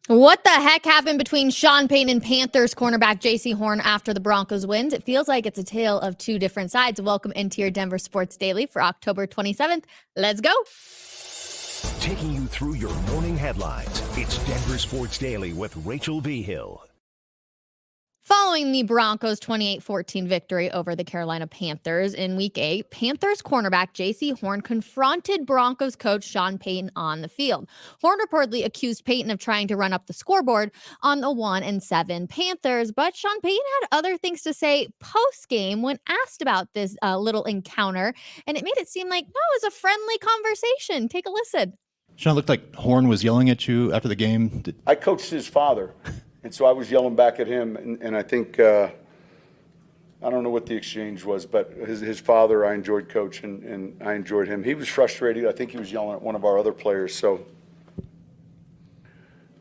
What the heck happened between Sean Payton and Panthers cornerback Jaycee Horn after the Broncos wins? It feels like it's a tale of two different sides. Welcome into your Denver Sports Daily for October 27th. Let's go. Taking you through your morning headlines, it's Denver Sports Daily with Rachel Vigil. Following the Broncos' 28-14 victory over the Carolina Panthers in Week 8, Panthers cornerback Jaycee Horn confronted Broncos coach Sean Payton on the field. Horn reportedly accused Payton of trying to run up the scoreboard on the 1-7 Panthers, but Sean Payton had other things to say post-game when asked about this little encounter, and it made it seem like, no, it was a friendly conversation. Take a listen. Sean, it looked like Horn was yelling at you after the game. I coached his father. And so I was yelling back at him, and I think, I don't know what the exchange was, but his father I enjoyed coaching, and I enjoyed him. He was frustrated. I think he was yelling at one of our other players. So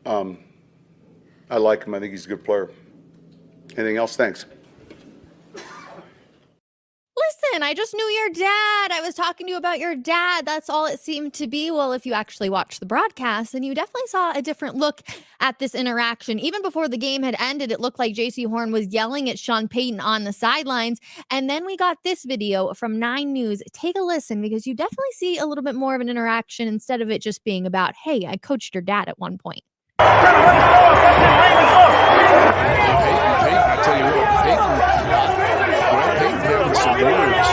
I like him. I think he's a good player. Anything else? Thanks. Listen, I just knew your dad. I was talking to you about your dad. That's all it seemed to be. Well, if you actually watched the broadcast, then you definitely saw a different look at this interaction. Even before the game had ended, it looked like Jaycee Horn was yelling at Sean Payton on the sidelines. And then we got this video from 9 News. Take a listen, because you definitely see a little bit more of an interaction instead of it just being about, hey, I coached your dad at one point. I tell you what, Payton having some words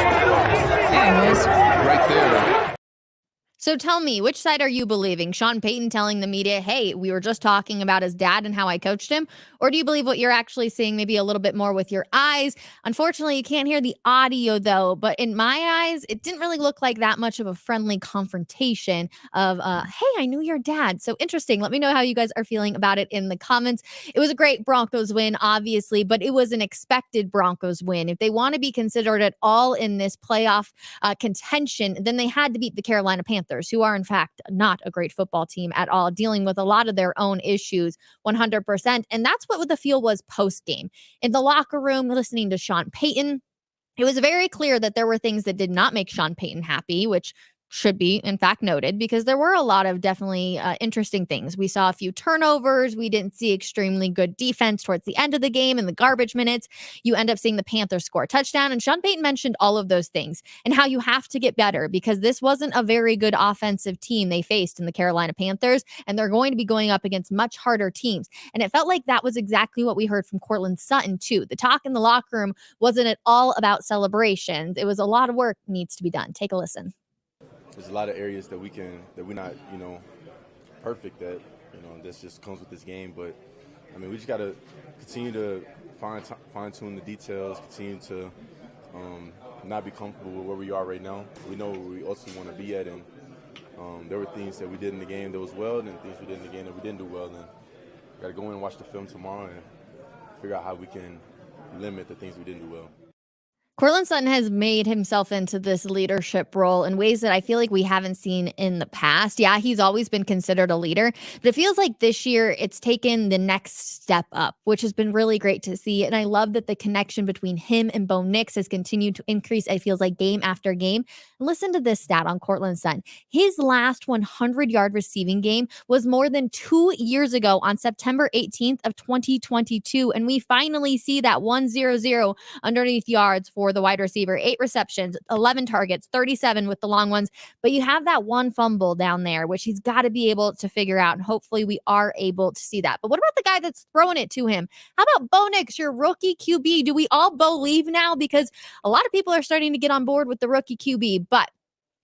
right there. So tell me, which side are you believing? Sean Payton telling the media, hey, we were just talking about his dad and how I coached him? Or do you believe what you're actually seeing maybe a little bit more with your eyes? Unfortunately, you can't hear the audio, though. But in my eyes, it didn't really look like that much of a friendly confrontation of, hey, I knew your dad. So interesting. Let me know how you guys are feeling about it in the comments. It was a great Broncos win, obviously, but it was an expected Broncos win. If they want to be considered at all in this playoff contention, then they had to beat the Carolina Panthers, who are, in fact, not a great football team at all, dealing with a lot of their own issues 100%. And that's what the feel was post-game. In the locker room, listening to Sean Payton, it was very clear that there were things that did not make Sean Payton happy, which should be, in fact, noted, because there were a lot of definitely interesting things. We saw a few turnovers. We didn't see extremely good defense towards the end of the game in the garbage minutes. You end up seeing the Panthers score a touchdown. And Sean Payton mentioned all of those things and how you have to get better, because this wasn't a very good offensive team they faced in the Carolina Panthers, and they're going to be going up against much harder teams. And it felt like that was exactly what we heard from Courtland Sutton, too. The talk in the locker room wasn't at all about celebrations. It was a lot of work needs to be done. Take a listen. There's a lot of areas that we're not, perfect at, this just comes with this game. But, we just got to continue to fine-tune the details, continue to not be comfortable with where we are right now. We know where we also want to be at, and there were things that we did in the game that was well, and things we did in the game that we didn't do well. And we got to go in and watch the film tomorrow and figure out how we can limit the things we didn't do well. Courtland Sutton has made himself into this leadership role in ways that I feel like we haven't seen in the past. Yeah, he's always been considered a leader, but it feels like this year it's taken the next step up, which has been really great to see. And I love that the connection between him and Bo Nix has continued to increase, it feels like, game after game. Listen to this stat on Courtland Sutton. His last 100-yard receiving game was more than 2 years ago on September 18th of 2022. And we finally see that 100 underneath yards for the wide receiver. 8 receptions, 11 targets, 37 with the long ones. But you have that one fumble down there, which he's got to be able to figure out. And hopefully we are able to see that. But what about the guy that's throwing it to him? How about Bo Nix, your rookie QB? Do we all believe now? Because a lot of people are starting to get on board with the rookie QB. But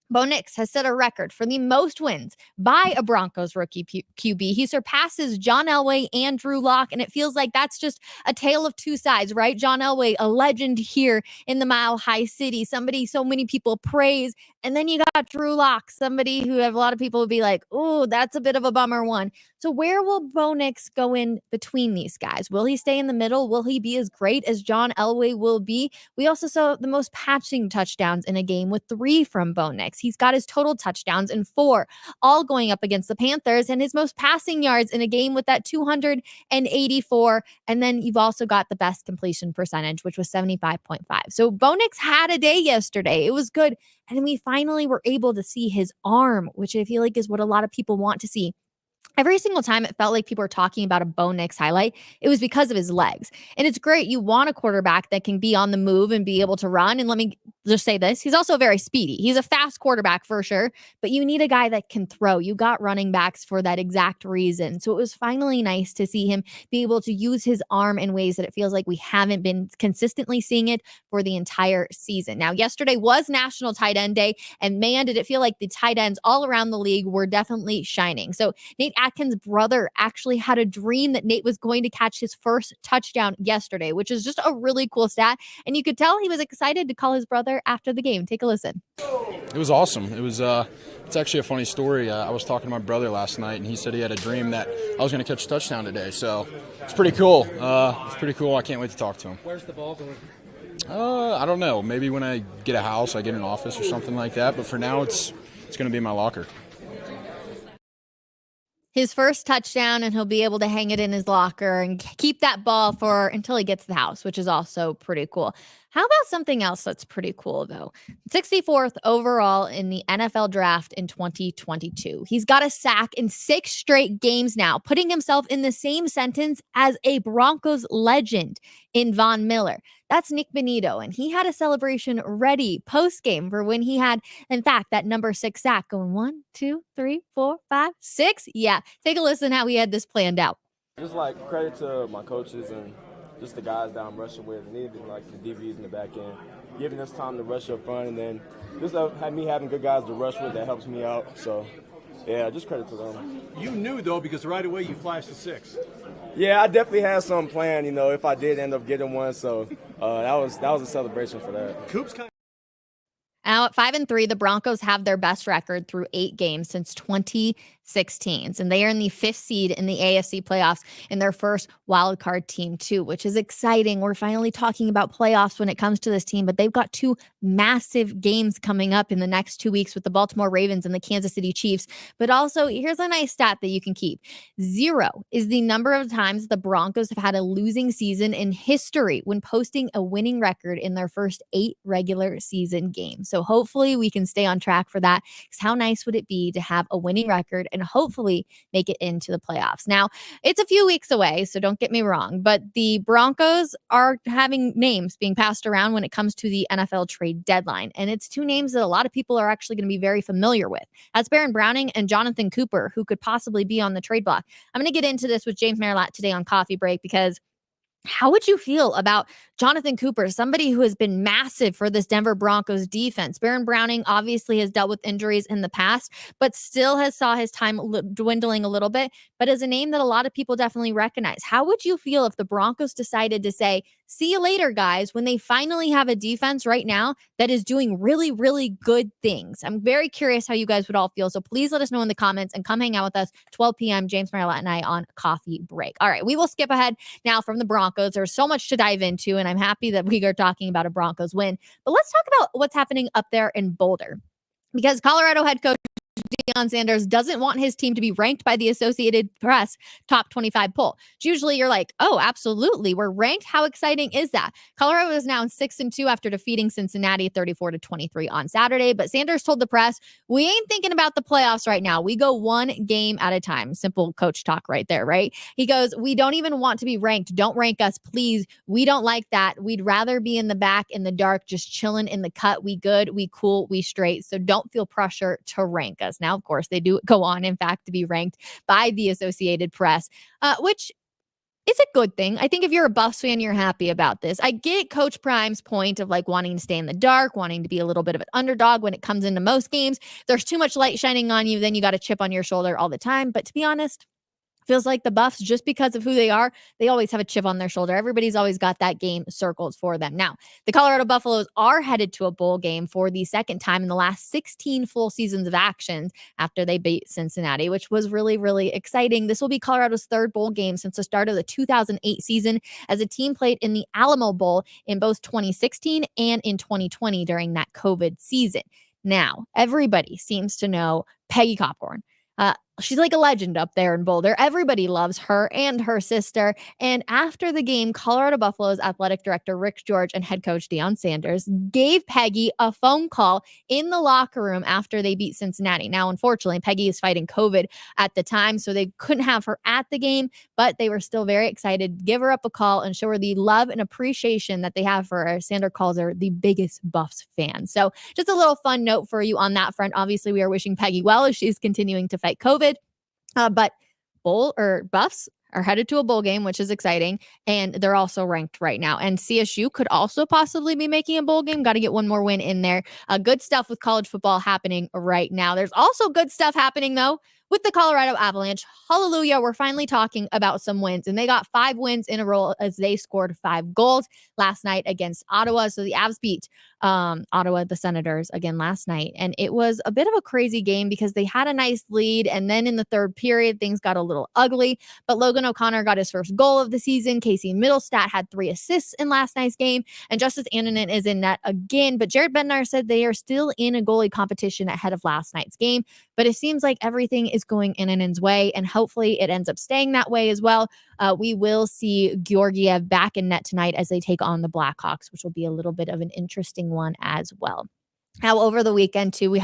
Bo Nix has set a record for the most wins by a Broncos rookie QB. He surpasses John Elway and Drew Lock, and it feels like that's just a tale of two sides, right? John Elway, a legend here in the Mile High City, somebody so many people praise, and then you got Drew Lock, somebody who a lot of people would be like, oh, that's a bit of a bummer one. So where will Bo Nix go in between these guys? Will he stay in the middle? Will he be as great as John Elway will be? We also saw the most passing touchdowns in a game with 3 from Bo Nix. He's got his total touchdowns in 4, all going up against the Panthers, and his most passing yards in a game with that 284. And then you've also got the best completion percentage, which was 75.5. So Bo Nix had a day yesterday. It was good. And then we finally were able to see his arm, which I feel like is what a lot of people want to see. every single time it felt like people were talking about a Bo Nix highlight, it was because of his legs. And it's great. You want a quarterback that can be on the move and be able to run. And let me just say this. He's also very speedy. He's a fast quarterback for sure, but you need a guy that can throw. You got running backs for that exact reason. So it was finally nice to see him be able to use his arm in ways that it feels like we haven't been consistently seeing it for the entire season. Now, yesterday was National Tight End Day, and man, did it feel like the tight ends all around the league were definitely shining. So Nate Atkins' brother actually had a dream that Nate was going to catch his first touchdown yesterday, which is just a really cool stat. And you could tell he was excited to call his brother after the game. Take a listen. It was awesome. It's actually a funny story. I was talking to my brother last night, and he said he had a dream that I was going to catch a touchdown today. So it's pretty cool. I can't wait to talk to him. Where's the ball going? I don't know. Maybe when I get a house, I get an office or something like that. But for now, it's going to be in my locker. His first touchdown, and he'll be able to hang it in his locker and keep that ball for until he gets to the house, which is also pretty cool. How about something else that's pretty cool, though? 64th overall in the NFL draft in 2022. He's got a sack in 6 straight games now, putting himself in the same sentence as a Broncos legend in Von Miller. That's Nick Benito, and he had a celebration ready post-game for when he had, in fact, that number 6 sack going 1, 2, 3, 4, 5, 6. Yeah, take a listen how he had this planned out. Just like credit to my coaches and just the guys that I'm rushing with, and even like the DBs in the back end, giving us time to rush up front, and then just having good guys to rush with that helps me out. So, yeah, just credit to them. You knew, though, because right away you flashed the 6. Yeah, I definitely had some planned, if I did end up getting one. So that was a celebration for that. Coop's kind Now at 5-3, the Broncos have their best record through 8 games since 2016. And they are in the 5th seed in the AFC playoffs in their first wildcard team too, which is exciting. We're finally talking about playoffs when it comes to this team, but they've got 2 massive games coming up in the next 2 weeks with the Baltimore Ravens and the Kansas City Chiefs. But also, here's a nice stat that you can keep. 0 is the number of times the Broncos have had a losing season in history when posting a winning record in their first 8 regular season games. So hopefully we can stay on track for that, because how nice would it be to have a winning record and hopefully make it into the playoffs? Now, it's a few weeks away, so don't get me wrong, but the Broncos are having names being passed around when it comes to the NFL trade deadline. And it's 2 names that a lot of people are actually going to be very familiar with. That's Baron Browning and Jonathan Cooper, who could possibly be on the trade block. I'm going to get into this with James Merrilat today on Coffee Break, because how would you feel about Jonathan Cooper, somebody who has been massive for this Denver Broncos defense? Baron Browning obviously has dealt with injuries in the past, but still has saw his time dwindling a little bit, but is a name that a lot of people definitely recognize. How would you feel if the Broncos decided to say, see you later, guys, when they finally have a defense right now that is doing really, really good things? I'm very curious how you guys would all feel. So please let us know in the comments and come hang out with us 12 p.m. James Merrilat and I on Coffee Break. All right, we will skip ahead now from the Broncos. There's so much to dive into, and I'm happy that we are talking about a Broncos win. But let's talk about what's happening up there in Boulder, because Colorado head coach Deion Sanders doesn't want his team to be ranked by the Associated Press top 25 poll. Usually you're like, oh, absolutely, we're ranked. How exciting is that? Colorado is now 6-2 after defeating Cincinnati 34-23 on Saturday. But Sanders told the press, we ain't thinking about the playoffs right now. We go one game at a time. Simple coach talk right there, right? He goes, we don't even want to be ranked. Don't rank us, please. We don't like that. We'd rather be in the back in the dark, just chilling in the cut. We good, we cool, we straight. So don't feel pressure to rank us. Now, of course, they do go on, in fact, to be ranked by the Associated Press, which is a good thing. I think if you're a Buffs fan, you're happy about this. I get Coach Prime's point of like wanting to stay in the dark, wanting to be a little bit of an underdog when it comes into most games. There's too much light shining on you, then you got a chip on your shoulder all the time. But to be honest, feels like the Buffs, just because of who they are, they always have a chip on their shoulder. Everybody's always got that game circled for them. Now, the Colorado Buffaloes are headed to a bowl game for the second time in the last 16 full seasons of action after they beat Cincinnati, which was really, really exciting. This will be Colorado's 3rd bowl game since the start of the 2008 season, as a team played in the Alamo Bowl in both 2016 and in 2020 during that COVID season. Now, everybody seems to know Peggy Copcorn. she's like a legend up there in Boulder. Everybody loves her and her sister. And after the game, Colorado Buffaloes athletic director Rick George and head coach Deion Sanders gave Peggy a phone call in the locker room after they beat Cincinnati. Now, unfortunately, Peggy is fighting COVID at the time, so they couldn't have her at the game, but they were still very excited to give her up a call and show her the love and appreciation that they have for her. Sander calls her the biggest Buffs fan. So just a little fun note for you on that front. Obviously, we are wishing Peggy well as she's continuing to fight COVID. But Buffs are headed to a bowl game, which is exciting, and they're also ranked right now. And CSU could also possibly be making a bowl game. Got to get one more win in there. Good stuff with college football happening right now. There's also good stuff happening, though, with the Colorado Avalanche. Hallelujah, we're finally talking about some wins, and they got 5 wins in a row as they scored 5 goals last night against Ottawa. So the Avs beat Ottawa, the Senators, again last night, and it was a bit of a crazy game because they had a nice lead, and then in the third period, things got a little ugly, but Logan O'Connor got his first goal of the season. Casey Middlestat had 3 assists in last night's game, and Justice Annunen is in net again, but Jared Bednar said they are still in a goalie competition ahead of last night's game, but it seems like everything is going Annanen's way, and hopefully it ends up staying that way as well. We will see Georgiev back in net tonight as they take on the Blackhawks, which will be a little bit of an interesting one as well. Now, over the weekend, too, we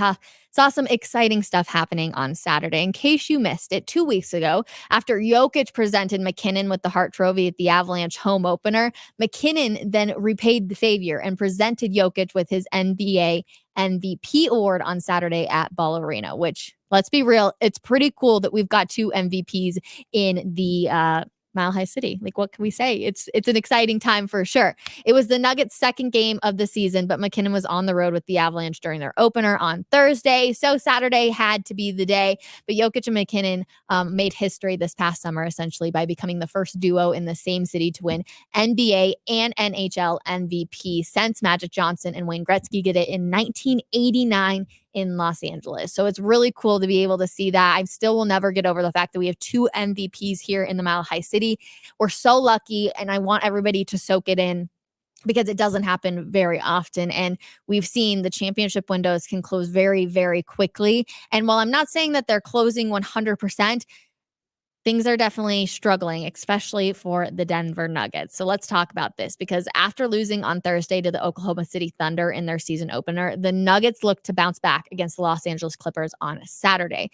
saw some exciting stuff happening on Saturday. In case you missed it, 2 weeks ago, after Jokic presented McKinnon with the Hart Trophy at the Avalanche home opener, McKinnon then repaid the favor and presented Jokic with his NBA MVP award on Saturday at Ball Arena, which, let's be real, it's pretty cool that we've got 2 MVPs in the Mile High City. Like, what can we say? It's an exciting time for sure. It was the Nuggets' second game of the season, but McKinnon was on the road with the Avalanche during their opener on Thursday. So Saturday had to be the day. But Jokic and McKinnon made history this past summer, essentially, by becoming the first duo in the same city to win NBA and NHL MVP since Magic Johnson and Wayne Gretzky did it in 1989 in Los Angeles. So it's really cool to be able to see that. I still will never get over the fact that we have 2 MVPs here in the Mile High City. We're so lucky, and I want everybody to soak it in because it doesn't happen very often. And we've seen the championship windows can close very, very quickly. And while I'm not saying that they're closing 100%, things are definitely struggling, especially for the Denver Nuggets. So let's talk about this, because after losing on Thursday to the Oklahoma City Thunder in their season opener, the Nuggets looked to bounce back against the Los Angeles Clippers on Saturday.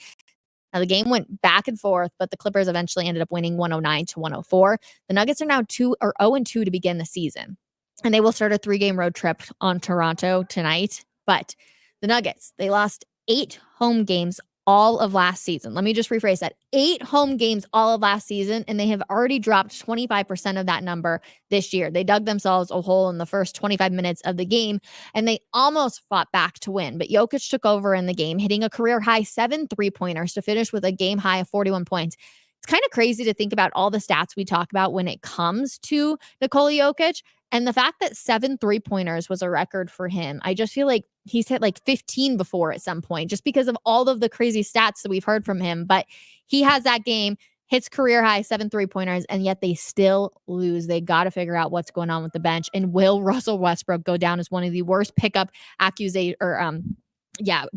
Now, the game went back and forth, but the Clippers eventually ended up winning 109-104. The Nuggets are now 0-2 to begin the season, and they will start a 3-game road trip on Toronto tonight. But the Nuggets, they lost 8 home games all of last season. Let me just rephrase that. 8 home games all of last season, and they have already dropped 25% of that number this year. They dug themselves a hole in the first 25 minutes of the game, and they almost fought back to win. But Jokic took over in the game, hitting a career-high 7 3-pointers to finish with a game-high of 41 points. It's kind of crazy to think about all the stats we talk about when it comes to Nikola Jokic. And the fact that 7 3-pointers was a record for him, I just feel like he's hit like 15 before at some point, just because of all of the crazy stats that we've heard from him. But he has that game, hits career high 7 3-pointers, and yet they still lose. They got to figure out what's going on with the bench. And will Russell Westbrook go down as one of the worst pickup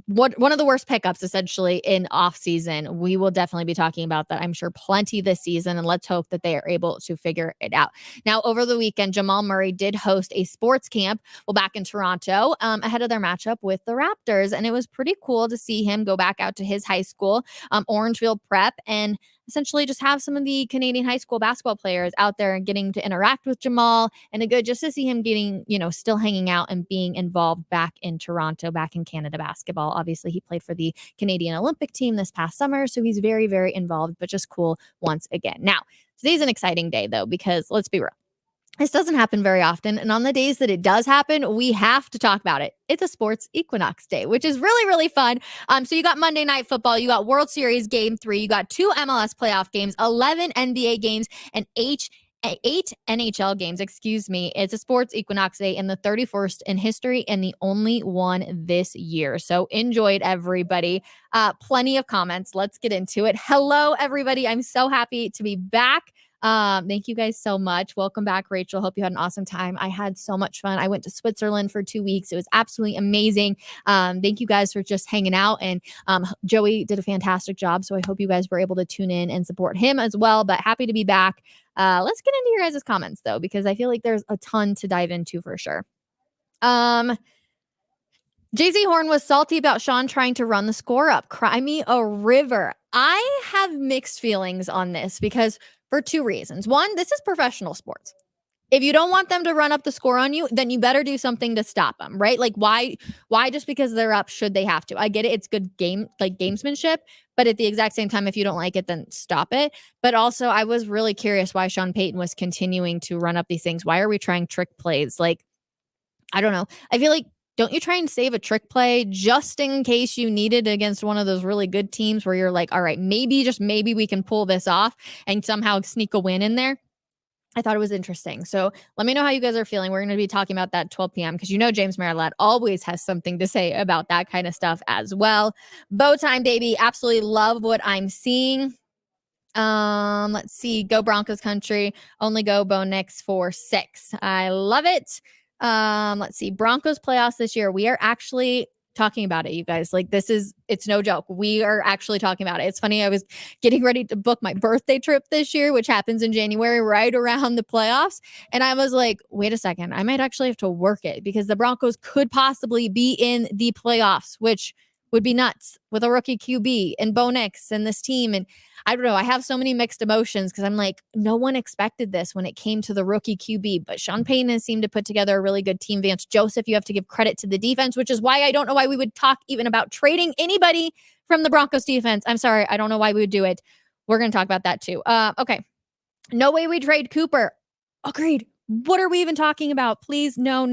one of the worst pickups essentially in off season? We will definitely be talking about that, I'm sure, plenty this season, and let's hope that they are able to figure it out. Now, over the weekend, Jamal Murray did host a sports camp back in Toronto ahead of their matchup with the Raptors, and it was pretty cool to see him go back out to his high school, Orangeville Prep, and essentially just have some of the Canadian high school basketball players out there and getting to interact with Jamal, and just to see him getting, still hanging out and being involved back in Toronto, back in Canada basketball. Obviously, he played for the Canadian Olympic team this past summer, so he's very, very involved, but just cool once again. Now, today's an exciting day, though, because let's be real, this doesn't happen very often. And on the days that it does happen, we have to talk about it. It's a sports equinox day, which is really, really fun. So you got Monday Night Football, you got World Series Game 3, you got 2 MLS playoff games, 11 NBA games, and 8 NHL games, It's a sports equinox day, and the 31st in history and the only one this year. So enjoy it, everybody. Plenty of comments. Let's get into it. Hello, everybody. I'm so happy to be back. Thank you guys so much. Welcome back, Rachel. Hope you had an awesome time. I had so much fun. I went to Switzerland for 2 weeks. It was absolutely amazing. Thank you guys for just hanging out. And Joey did a fantastic job. So I hope you guys were able to tune in and support him as well. But happy to be back. Let's get into your guys' comments, though, because I feel like there's a ton to dive into for sure. Jaycee Horn was salty about Sean trying to run the score up. Cry me a river. I have mixed feelings on this because for two reasons. One, this is professional sports. If you don't want them to run up the score on you, then you better do something to stop them, right? Like why just because they're up should they have to? I get it. It's good game, like gamesmanship, but at the exact same time, if you don't like it, then stop it. But also I was really curious why Sean Payton was continuing to run up these things. Why are we trying trick plays? Like, I don't know. I feel like, don't you try and save a trick play just in case you need it against one of those really good teams where you're like, all right, maybe, just maybe we can pull this off and somehow sneak a win in there? I thought it was interesting. So let me know how you guys are feeling. We're going to be talking about that 12 p.m. because James Marilat always has something to say about that kind of stuff as well. Bow time, baby. Absolutely love what I'm seeing. Let's see. Go Broncos country. Only go Bo Nix for 6. I love it. Let's see. Broncos playoffs this year. We are actually talking about it, you guys. Like it's no joke. We are actually talking about it. It's funny. I was getting ready to book my birthday trip this year, which happens in January, right around the playoffs. And I was like, wait a second, I might actually have to work it because the Broncos could possibly be in the playoffs, which would be nuts with a rookie QB and Bo Nix and this team. And I don't know. I have so many mixed emotions because I'm like, no one expected this when it came to the rookie QB, but Sean Payton has seemed to put together a really good team. Vance Joseph, you have to give credit to the defense, which is why I don't know why we would talk even about trading anybody from the Broncos defense. I'm sorry. I don't know why we would do it. We're going to talk about that too. Okay. No way we trade Cooper. Agreed. What are we even talking about? Please. No.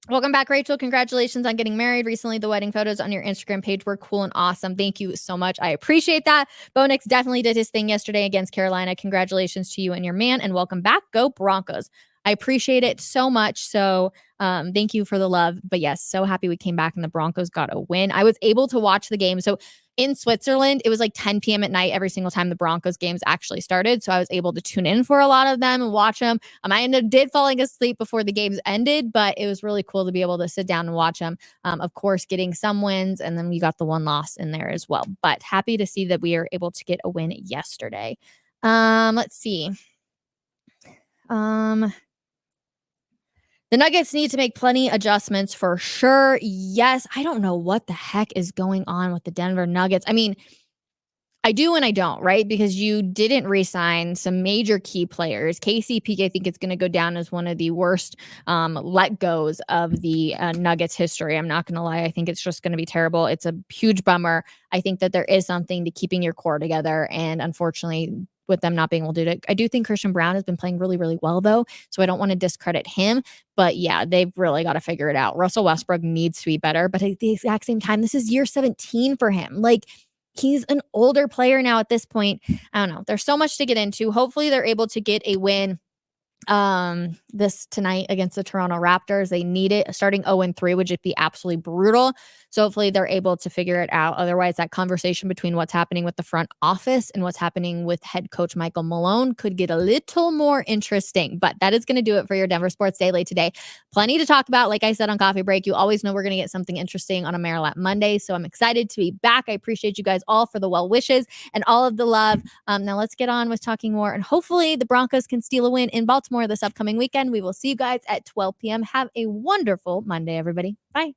Welcome back, Rachel. Congratulations on getting married recently. The wedding photos on your Instagram page were cool and awesome. Thank you so much. I appreciate that. Bo Nix definitely did his thing yesterday against Carolina. Congratulations to you and your man, and welcome back. Go Broncos. I appreciate it so much. So thank you for the love. But yes, so happy we came back and the Broncos got a win. I was able to watch the game. So in Switzerland, it was like 10 p.m. at night every single time the Broncos games actually started. So I was able to tune in for a lot of them and watch them. I ended up falling asleep before the games ended, but it was really cool to be able to sit down and watch them. Of course, getting some wins, and then we got the one loss in there as well. But happy to see that we are able to get a win yesterday. Let's see. The Nuggets need to make plenty adjustments for sure. Yes, I don't know what the heck is going on with the Denver Nuggets. I mean, I do and I don't, right? Because you didn't re-sign some major key players. KCP, I think it's going to go down as one of the worst let-goes of the Nuggets history. I'm not going to lie. I think it's just going to be terrible. It's a huge bummer. I think that there is something to keeping your core together. And unfortunately, with them not being able to do it. I do think Christian Brown has been playing really, really well, though. So I don't want to discredit him. But yeah, they've really got to figure it out. Russell Westbrook needs to be better. But at the exact same time, this is year 17 for him. Like, he's an older player now at this point. I don't know. There's so much to get into. Hopefully they're able to get a win this tonight against the Toronto Raptors. They need it. Starting 0-3 would just be absolutely brutal. So hopefully they're able to figure it out. Otherwise, that conversation between what's happening with the front office and what's happening with head coach Michael Malone could get a little more interesting. But that is going to do it for your Denver Sports Daily today. Plenty to talk about. Like I said on Coffee Break, you always know we're going to get something interesting on a Marilat Monday. So I'm excited to be back. I appreciate you guys all for the well wishes and all of the love. Now let's get on with talking more. And hopefully the Broncos can steal a win in Baltimore this upcoming weekend. We will see you guys at 12 p.m. Have a wonderful Monday, everybody. Bye.